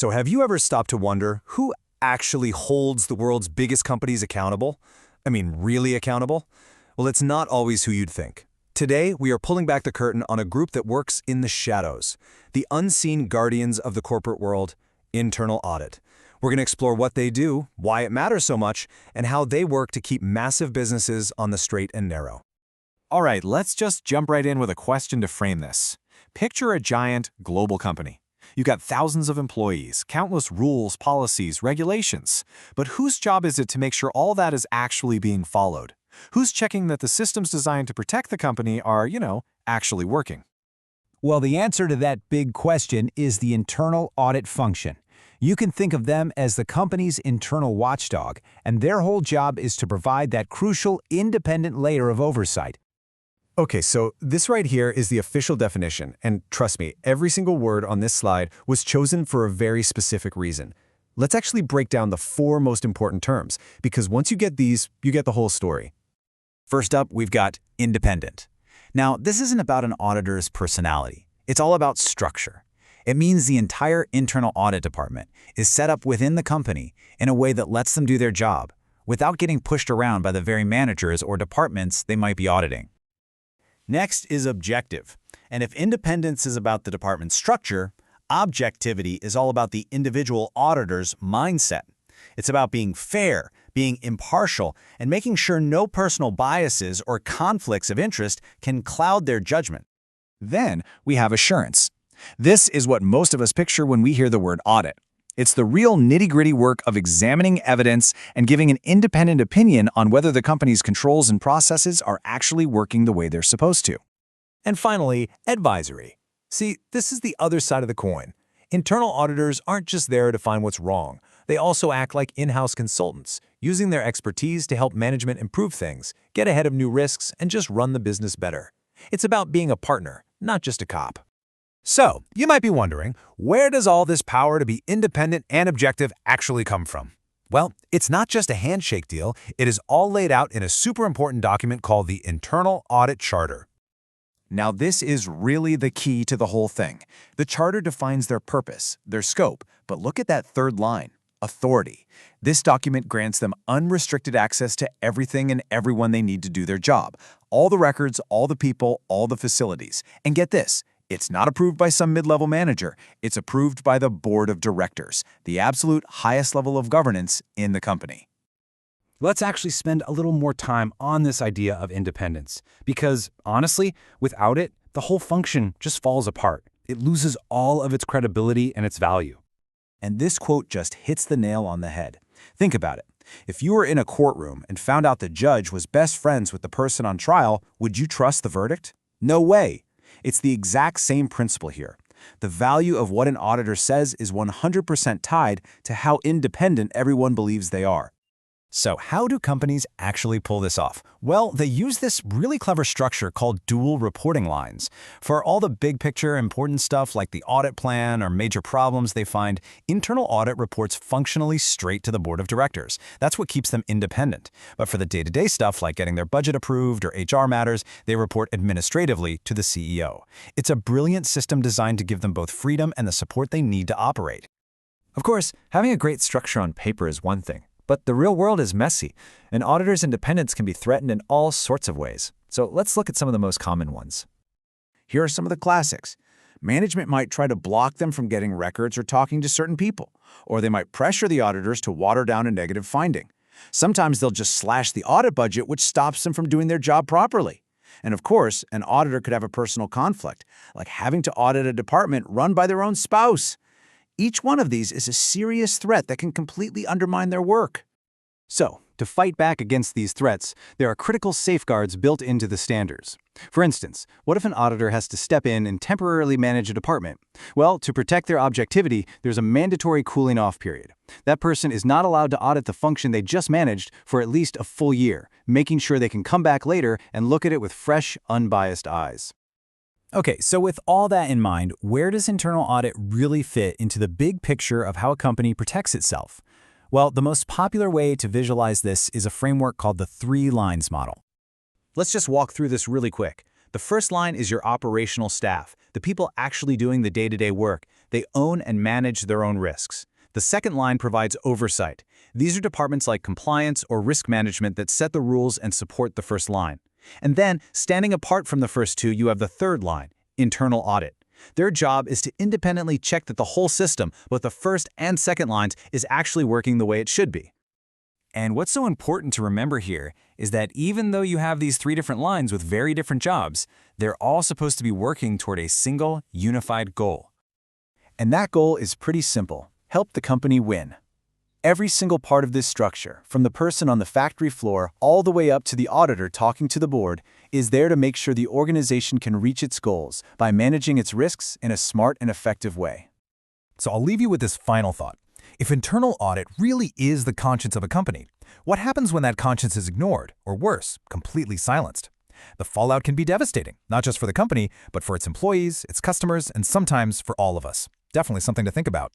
So have you ever stopped to wonder who actually holds the world's biggest companies accountable? I mean, really accountable? Well, it's not always who you'd think. Today, we are pulling back the curtain on a group that works in the shadows, the unseen guardians of the corporate world, Internal Audit. We're going to explore what they do, why it matters so much, and how they work to keep massive businesses on the straight and narrow. All right, let's just jump right in with a question to frame this. Picture a giant global company. You've got thousands of employees, countless rules, policies, regulations. But whose job is it to make sure all that is actually being followed? Who's checking that the systems designed to protect the company are, actually working? Well, the answer to that big question is the internal audit function. You can think of them as the company's internal watchdog, and their whole job is to provide that crucial, independent layer of oversight. Okay, so this right here is the official definition, and trust me, every single word on this slide was chosen for a very specific reason. Let's actually break down the 4 most important terms, because once you get these, you get the whole story. First up, we've got independent. Now, this isn't about an auditor's personality. It's all about structure. It means the entire internal audit department is set up within the company in a way that lets them do their job, without getting pushed around by the very managers or departments they might be auditing. Next is objective. And if independence is about the department's structure, objectivity is all about the individual auditor's mindset. It's about being fair, being impartial, and making sure no personal biases or conflicts of interest can cloud their judgment. Then we have assurance. This is what most of us picture when we hear the word audit. It's the real nitty-gritty work of examining evidence and giving an independent opinion on whether the company's controls and processes are actually working the way they're supposed to. And finally, advisory. See, this is the other side of the coin. Internal auditors aren't just there to find what's wrong. They also act like in-house consultants, using their expertise to help management improve things, get ahead of new risks, and just run the business better. It's about being a partner, not just a cop. So, you might be wondering, where does all this power to be independent and objective actually come from? Well, it's not just a handshake deal. It is all laid out in a super important document called the Internal Audit Charter. Now, this is really the key to the whole thing. The charter defines their purpose, their scope, but look at that third line, authority. This document grants them unrestricted access to everything and everyone they need to do their job. All the records, all the people, all the facilities. And get this, it's not approved by some mid-level manager. It's approved by the board of directors, the absolute highest level of governance in the company. Let's actually spend a little more time on this idea of independence, because honestly, without it, the whole function just falls apart. It loses all of its credibility and its value. And this quote just hits the nail on the head. Think about it. If you were in a courtroom and found out the judge was best friends with the person on trial, would you trust the verdict? No way. It's the exact same principle here. The value of what an auditor says is 100% tied to how independent everyone believes they are. So how do companies actually pull this off? Well, they use this really clever structure called dual reporting lines. For all the big picture important stuff like the audit plan or major problems they find, internal audit reports functionally straight to the board of directors. That's what keeps them independent. But for the day-to-day stuff like getting their budget approved or HR matters, they report administratively to the CEO. It's a brilliant system designed to give them both freedom and the support they need to operate. Of course, having a great structure on paper is one thing. But the real world is messy. An auditor's independence can be threatened in all sorts of ways. So let's look at some of the most common ones. Here are some of the classics. Management might try to block them from getting records or talking to certain people, or they might pressure the auditors to water down a negative finding. Sometimes they'll just slash the audit budget, which stops them from doing their job properly. And of course, an auditor could have a personal conflict, like having to audit a department run by their own spouse. Each one of these is a serious threat that can completely undermine their work. So, to fight back against these threats, there are critical safeguards built into the standards. For instance, what if an auditor has to step in and temporarily manage a department? Well, to protect their objectivity, there's a mandatory cooling-off period. That person is not allowed to audit the function they just managed for at least a full year, making sure they can come back later and look at it with fresh, unbiased eyes. Okay, so with all that in mind, where does internal audit really fit into the big picture of how a company protects itself? Well, the most popular way to visualize this is a framework called the Three Lines Model. Let's just walk through this really quick. The first line is your operational staff, the people actually doing the day-to-day work. They own and manage their own risks. The second line provides oversight. These are departments like compliance or risk management that set the rules and support the first line. And then, standing apart from the first two, you have the third line, internal audit. Their job is to independently check that the whole system, both the first and second lines, is actually working the way it should be. And what's so important to remember here is that even though you have these three different lines with very different jobs, they're all supposed to be working toward a single, unified goal. And that goal is pretty simple: help the company win. Every single part of this structure, from the person on the factory floor all the way up to the auditor talking to the board, is there to make sure the organization can reach its goals by managing its risks in a smart and effective way. So I'll leave you with this final thought. If internal audit really is the conscience of a company, what happens when that conscience is ignored, or worse, completely silenced? The fallout can be devastating, not just for the company, but for its employees, its customers, and sometimes for all of us. Definitely something to think about.